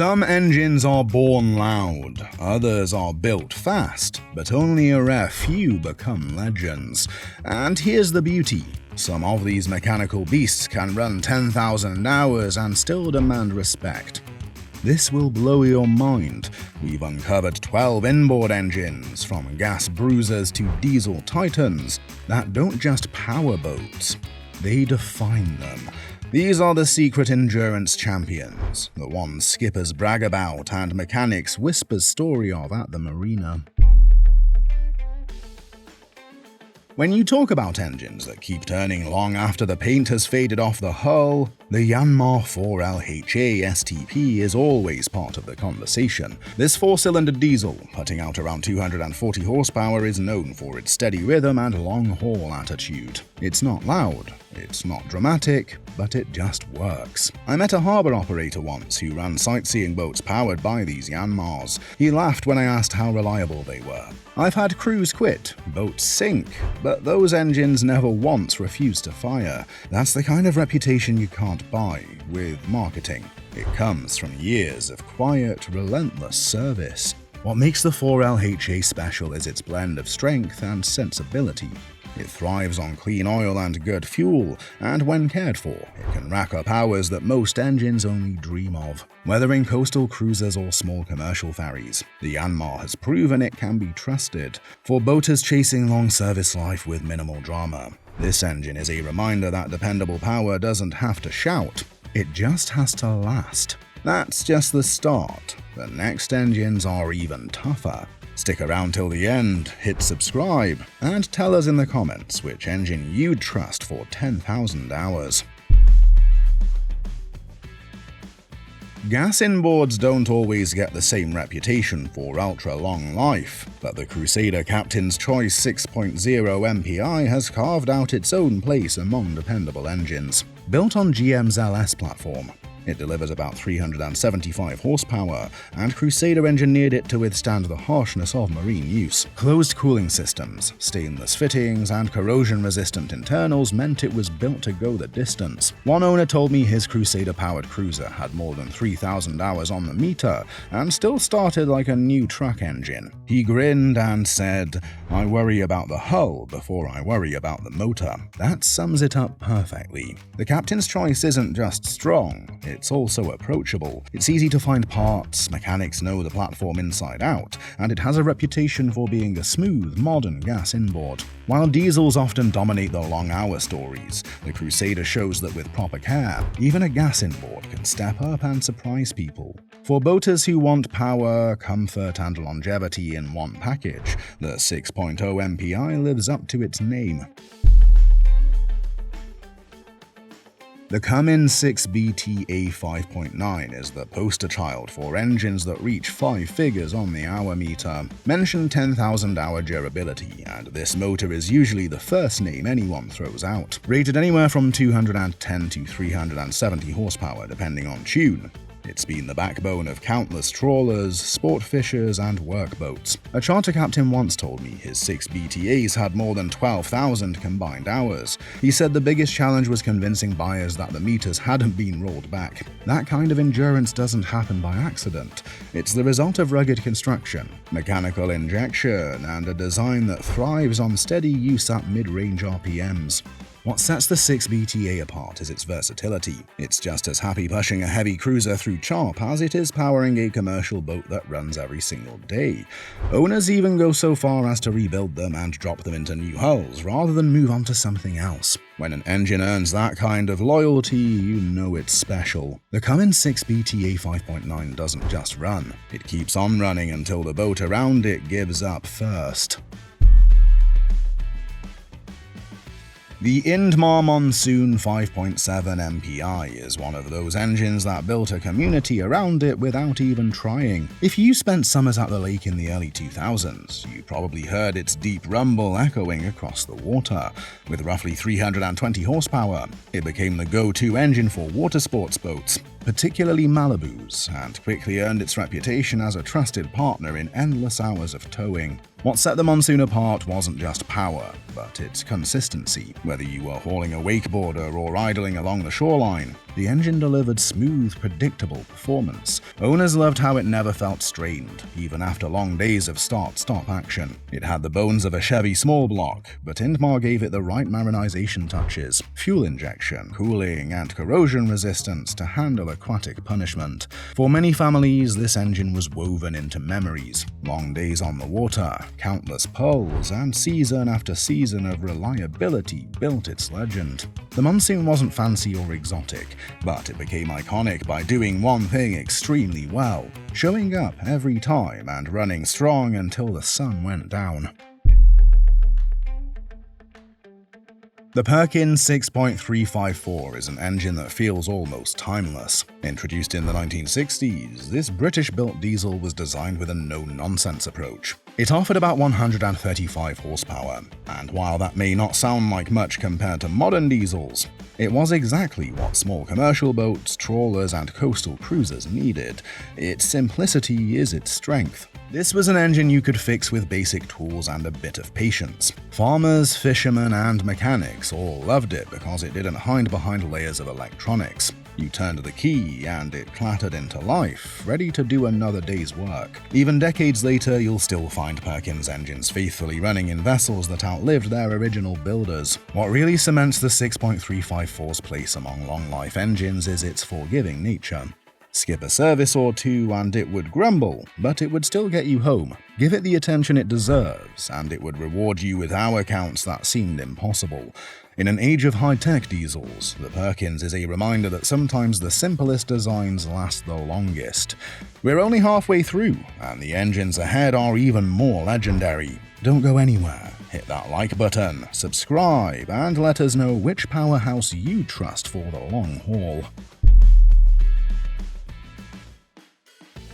Some engines are born loud, others are built fast, but only a rare few become legends. And here's the beauty. Some of these mechanical beasts can run 10,000 hours and still demand respect. This will blow your mind. We've uncovered 12 inboard engines, from gas bruisers to diesel titans, that don't just power boats, they define them. These are the secret endurance champions, the ones skippers brag about and mechanics whisper story of at the marina. When you talk about engines that keep turning long after the paint has faded off the hull, the Yanmar 4LHA STP is always part of the conversation. This 4-cylinder diesel, putting out around 240 horsepower, is known for its steady rhythm and long-haul attitude. It's not loud, it's not dramatic, but it just works. I met a harbour operator once who ran sightseeing boats powered by these Yanmars. He laughed when I asked how reliable they were. I've had crews quit, boats sink, but those engines never once refused to fire. That's the kind of reputation you can't buy with marketing. It comes from years of quiet, relentless service. What makes the 4LHA special is its blend of strength and sensibility. It thrives on clean oil and good fuel, and when cared for, it can rack up hours that most engines only dream of. Whether in coastal cruisers or small commercial ferries, the Yanmar has proven it can be trusted. For boaters chasing long service life with minimal drama, this engine is a reminder that dependable power doesn't have to shout, it just has to last. That's just the start. The next engines are even tougher. Stick around till the end, hit subscribe, and tell us in the comments which engine you'd trust for 10,000 hours. Gas inboards don't always get the same reputation for ultra-long life, but the Crusader Captain's Choice 6.0 MPI has carved out its own place among dependable engines. Built on GM's LS platform, it delivers about 375 horsepower, and Crusader engineered it to withstand the harshness of marine use. Closed cooling systems, stainless fittings, and corrosion-resistant internals meant it was built to go the distance. One owner told me his Crusader-powered cruiser had more than 3,000 hours on the meter and still started like a new truck engine. He grinned and said, "I worry about the hull before I worry about the motor." That sums it up perfectly. The Captain's Choice isn't just strong, it's also approachable. It's easy to find parts, mechanics know the platform inside out, and it has a reputation for being a smooth, modern gas inboard. While diesels often dominate the long-hour stories, the Crusader shows that with proper care, even a gas inboard can step up and surprise people. For boaters who want power, comfort, and longevity in one package, the 6.0 MPI lives up to its name. The Cummins 6BTA 5.9 is the poster child for engines that reach 5 figures on the hour meter. Mention 10,000 hour durability, and this motor is usually the first name anyone throws out. Rated anywhere from 210 to 370 horsepower depending on tune. It's been the backbone of countless trawlers, sport fishers, and workboats. A charter captain once told me his 6 BTAs had more than 12,000 combined hours. He said the biggest challenge was convincing buyers that the meters hadn't been rolled back. That kind of endurance doesn't happen by accident. It's the result of rugged construction, mechanical injection, and a design that thrives on steady use at mid-range RPMs. What sets the 6BTA apart is its versatility. It's just as happy pushing a heavy cruiser through chop as it is powering a commercial boat that runs every single day. Owners even go so far as to rebuild them and drop them into new hulls rather than move on to something else. When an engine earns that kind of loyalty, you know it's special. The Cummins 6BTA 5.9 doesn't just run. It keeps on running until the boat around it gives up first. The Indmar Monsoon 5.7 MPI is one of those engines that built a community around it without even trying. If you spent summers at the lake in the early 2000s, you probably heard its deep rumble echoing across the water. With roughly 320 horsepower, it became the go-to engine for water sports boats, particularly Malibus, and quickly earned its reputation as a trusted partner in endless hours of towing. What set the Monsoon apart wasn't just power, but its consistency. Whether you were hauling a wakeboarder or idling along the shoreline, The engine delivered smooth, predictable performance. Owners loved how it never felt strained, even after long days of start-stop action. It had the bones of a Chevy small block, but Indmar gave it the right marinization touches, fuel injection, cooling, and corrosion resistance to handle aquatic punishment. For many families, this engine was woven into memories. Long days on the water, countless pulls, and season after season of reliability built its legend. The Monsoon wasn't fancy or exotic, but it became iconic by doing one thing extremely well, showing up every time and running strong until the sun went down. The Perkins 6.354 is an engine that feels almost timeless. Introduced in the 1960s, this British-built diesel was designed with a no-nonsense approach. It offered about 135 horsepower, and while that may not sound like much compared to modern diesels, it was exactly what small commercial boats, trawlers, and coastal cruisers needed. Its simplicity is its strength. This was an engine you could fix with basic tools and a bit of patience. Farmers, fishermen, and mechanics all loved it because it didn't hide behind layers of electronics. You turned the key and it clattered into life, ready to do another day's work. Even decades later, you'll still find Perkins engines faithfully running in vessels that outlived their original builders. What really cements the 6.354's place among long-life engines is its forgiving nature. Skip a service or two and it would grumble, but it would still get you home. Give it the attention it deserves, and it would reward you with hour counts that seemed impossible. In an age of high-tech diesels, the Perkins is a reminder that sometimes the simplest designs last the longest. We're only halfway through, and the engines ahead are even more legendary. Don't go anywhere. Hit that like button, subscribe, and let us know which powerhouse you trust for the long haul.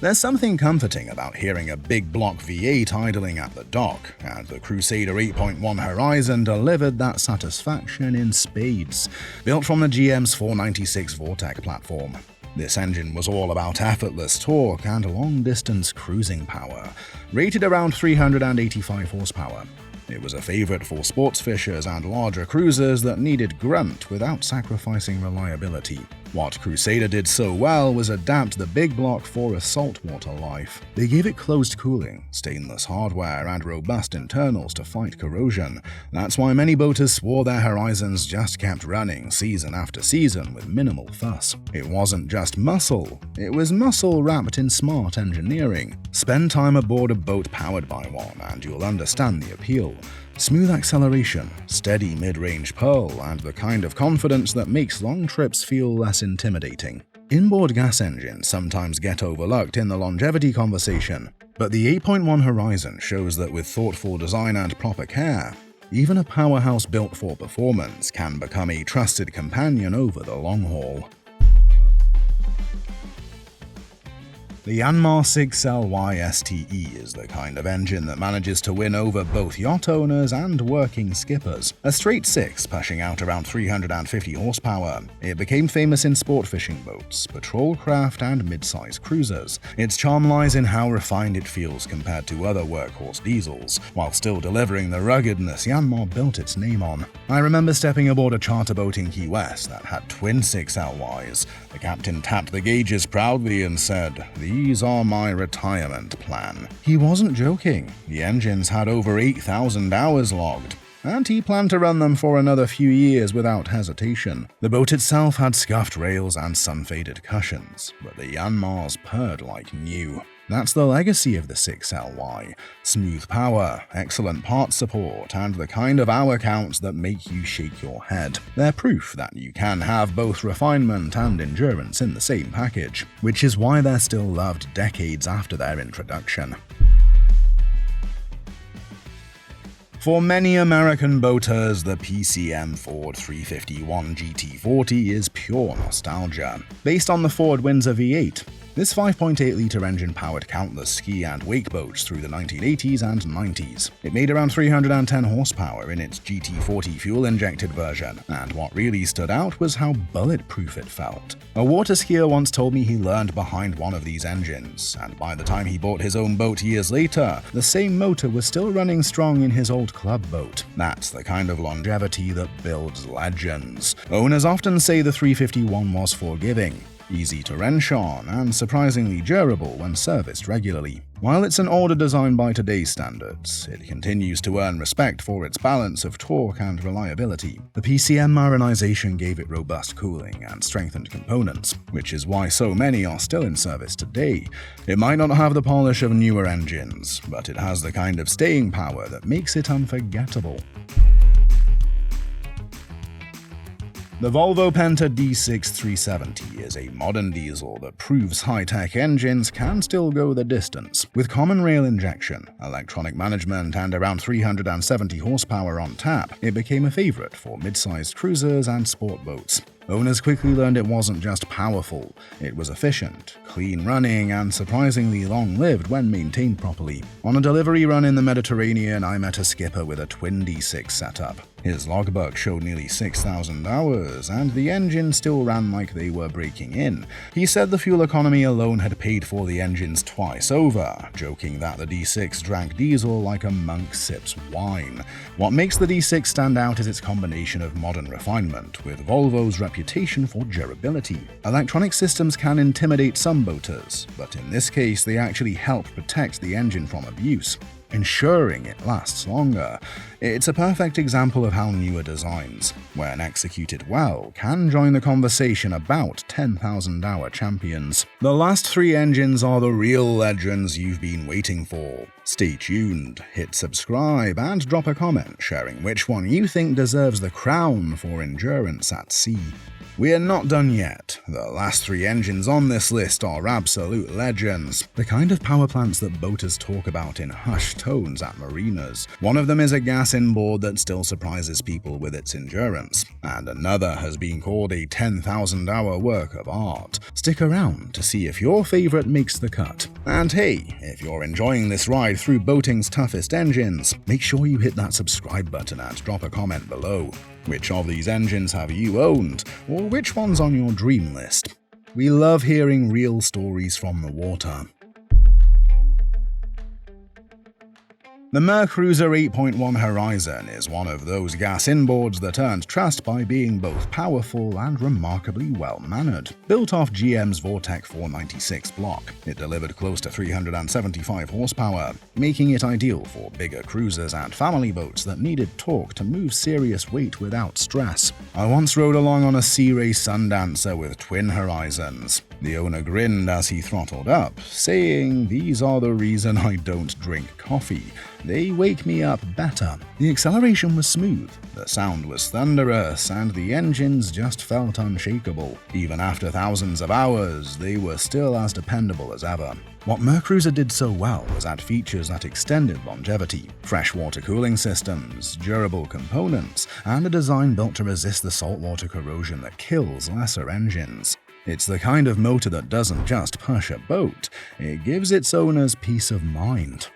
There's something comforting about hearing a big block V8 idling at the dock, and the Crusader 8.1 Horizon delivered that satisfaction in spades. Built from the GM's 496 Vortec platform, this engine was all about effortless torque and long-distance cruising power. Rated around 385 horsepower, it was a favorite for sports fishers and larger cruisers that needed grunt without sacrificing reliability. What Crusader did so well was adapt the big block for a saltwater life. They gave it closed cooling, stainless hardware, and robust internals to fight corrosion. That's why many boaters swore their Horizons just kept running season after season with minimal fuss. It wasn't just muscle, it was muscle wrapped in smart engineering. Spend time aboard a boat powered by one and you'll understand the appeal. Smooth acceleration, steady mid-range pull, and the kind of confidence that makes long trips feel less intimidating. Inboard gas engines sometimes get overlooked in the longevity conversation, but the 8.1 Horizon shows that with thoughtful design and proper care, even a powerhouse built for performance can become a trusted companion over the long haul. The Yanmar 6LY STE is the kind of engine that manages to win over both yacht owners and working skippers. A straight 6 pushing out around 350 horsepower, it became famous in sport fishing boats, patrol craft, and mid-size cruisers. Its charm lies in how refined it feels compared to other workhorse diesels, while still delivering the ruggedness Yanmar built its name on. I remember stepping aboard a charter boat in Key West that had twin 6LYs. The captain tapped the gauges proudly and said, "These are my retirement plan." He wasn't joking. The engines had over 8,000 hours logged, and he planned to run them for another few years without hesitation. The boat itself had scuffed rails and sun-faded cushions, but the Yanmars purred like new. That's the legacy of the 6LY. Smooth power, excellent parts support, and the kind of hour counts that make you shake your head. They're proof that you can have both refinement and endurance in the same package, which is why they're still loved decades after their introduction. For many American boaters, the PCM Ford 351 GT40 is pure nostalgia. Based on the Ford Windsor V8, This 5.8-litre engine powered countless ski and wake boats through the 1980s and 90s. It made around 310 horsepower in its GT40 fuel-injected version, and what really stood out was how bulletproof it felt. A water skier once told me he learned behind one of these engines, and by the time he bought his own boat years later, the same motor was still running strong in his old club boat. That's the kind of longevity that builds legends. Owners often say the 351 was forgiving, easy to wrench on, and surprisingly durable when serviced regularly. While it's an older design by today's standards, it continues to earn respect for its balance of torque and reliability. The PCM marinization gave it robust cooling and strengthened components, which is why so many are still in service today. It might not have the polish of newer engines, but it has the kind of staying power that makes it unforgettable. The Volvo Penta D6 370 is a modern diesel that proves high-tech engines can still go the distance. With common rail injection, electronic management, and around 370 horsepower on tap, it became a favorite for mid-sized cruisers and sport boats. Owners quickly learned it wasn't just powerful, it was efficient, clean running, and surprisingly long-lived when maintained properly. On a delivery run in the Mediterranean, I met a skipper with a twin D6 setup. His logbook showed nearly 6,000 hours, and the engine still ran like they were breaking in. He said the fuel economy alone had paid for the engines twice over, joking that the D6 drank diesel like a monk sips wine. What makes the D6 stand out is its combination of modern refinement with Volvo's reputation for durability. Electronic systems can intimidate some boaters, but in this case they actually help protect the engine from abuse, ensuring it lasts longer. It's a perfect example of how newer designs, when executed well, can join the conversation about 10,000-hour champions. The last three engines are the real legends you've been waiting for. Stay tuned, hit subscribe, and drop a comment sharing which one you think deserves the crown for endurance at sea. We're not done yet. The last three engines on this list are absolute legends, the kind of power plants that boaters talk about in hushed tones at marinas. One of them is a gas inboard that still surprises people with its endurance, and another has been called a 10,000-hour work of art. Stick around to see if your favorite makes the cut. And hey, if you're enjoying this ride through boating's toughest engines, make sure you hit that subscribe button and drop a comment below. Which of these engines have you owned, or which one's on your dream list? We love hearing real stories from the water. The Mercruiser 8.1 Horizon is one of those gas inboards that earned trust by being both powerful and remarkably well-mannered. Built off GM's Vortec 496 block, it delivered close to 375 horsepower, making it ideal for bigger cruisers and family boats that needed torque to move serious weight without stress. I once rode along on a Sea Ray Sundancer with twin Horizons. The owner grinned as he throttled up, saying, "These are the reason I don't drink coffee. They wake me up better." The acceleration was smooth, the sound was thunderous, and the engines just felt unshakable. Even after thousands of hours, they were still as dependable as ever. What Mercruiser did so well was add features that extended longevity: freshwater cooling systems, durable components, and a design built to resist the saltwater corrosion that kills lesser engines. It's the kind of motor that doesn't just push a boat, it gives its owners peace of mind.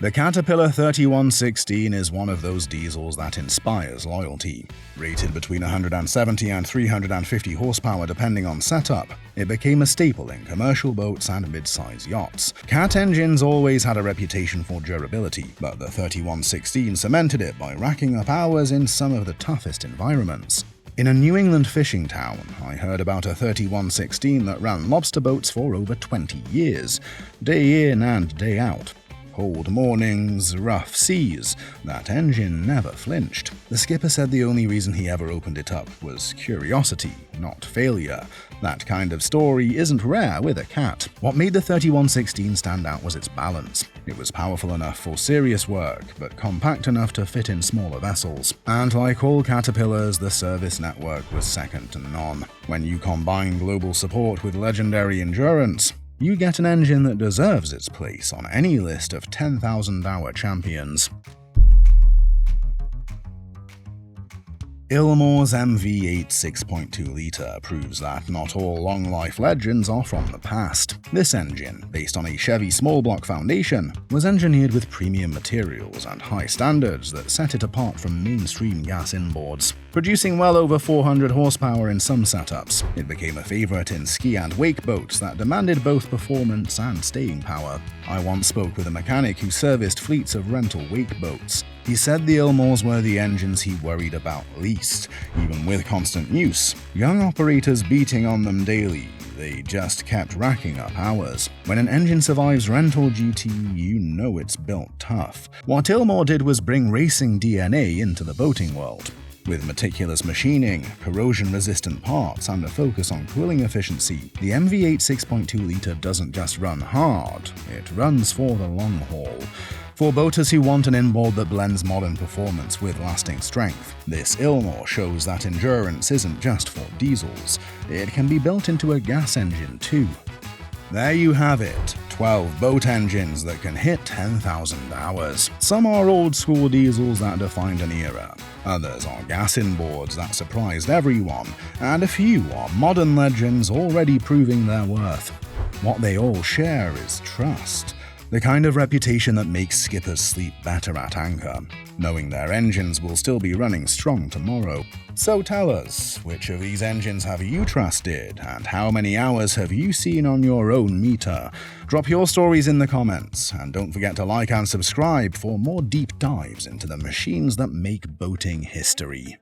The Caterpillar 3116 is one of those diesels that inspires loyalty. Rated between 170 and 350 horsepower depending on setup, it became a staple in commercial boats and mid-size yachts. Cat engines always had a reputation for durability, but the 3116 cemented it by racking up hours in some of the toughest environments. In a New England fishing town, I heard about a 3116 that ran lobster boats for over 20 years, day in and day out. Cold mornings, rough seas, that engine never flinched. The skipper said the only reason he ever opened it up was curiosity, not failure. That kind of story isn't rare with a cat. What made the 3116 stand out was its balance. It was powerful enough for serious work, but compact enough to fit in smaller vessels. And like all Caterpillars, the service network was second to none. When you combine global support with legendary endurance, you get an engine that deserves its place on any list of 10,000-hour champions. Ilmor's MV8 6.2-litre proves that not all long-life legends are from the past. This engine, based on a Chevy small block foundation, was engineered with premium materials and high standards that set it apart from mainstream gas inboards. Producing well over 400 horsepower in some setups, it became a favourite in ski and wake boats that demanded both performance and staying power. I once spoke with a mechanic who serviced fleets of rental wake boats. He said the Ilmors were the engines he worried about least, even with constant use. Young operators beating on them daily, they just kept racking up hours. When an engine survives rental duty, you know it's built tough. What Ilmor did was bring racing DNA into the boating world. With meticulous machining, corrosion-resistant parts, and a focus on cooling efficiency, the MV8 6.2-litre doesn't just run hard, it runs for the long haul. For boaters who want an inboard that blends modern performance with lasting strength, this Ilmor shows that endurance isn't just for diesels, it can be built into a gas engine too. There you have it, 12 boat engines that can hit 10,000 hours. Some are old-school diesels that defined an era, others are gas inboards that surprised everyone, and a few are modern legends already proving their worth. What they all share is trust. The kind of reputation that makes skippers sleep better at anchor, knowing their engines will still be running strong tomorrow. So tell us, which of these engines have you trusted, and how many hours have you seen on your own meter? Drop your stories in the comments, and don't forget to like and subscribe for more deep dives into the machines that make boating history.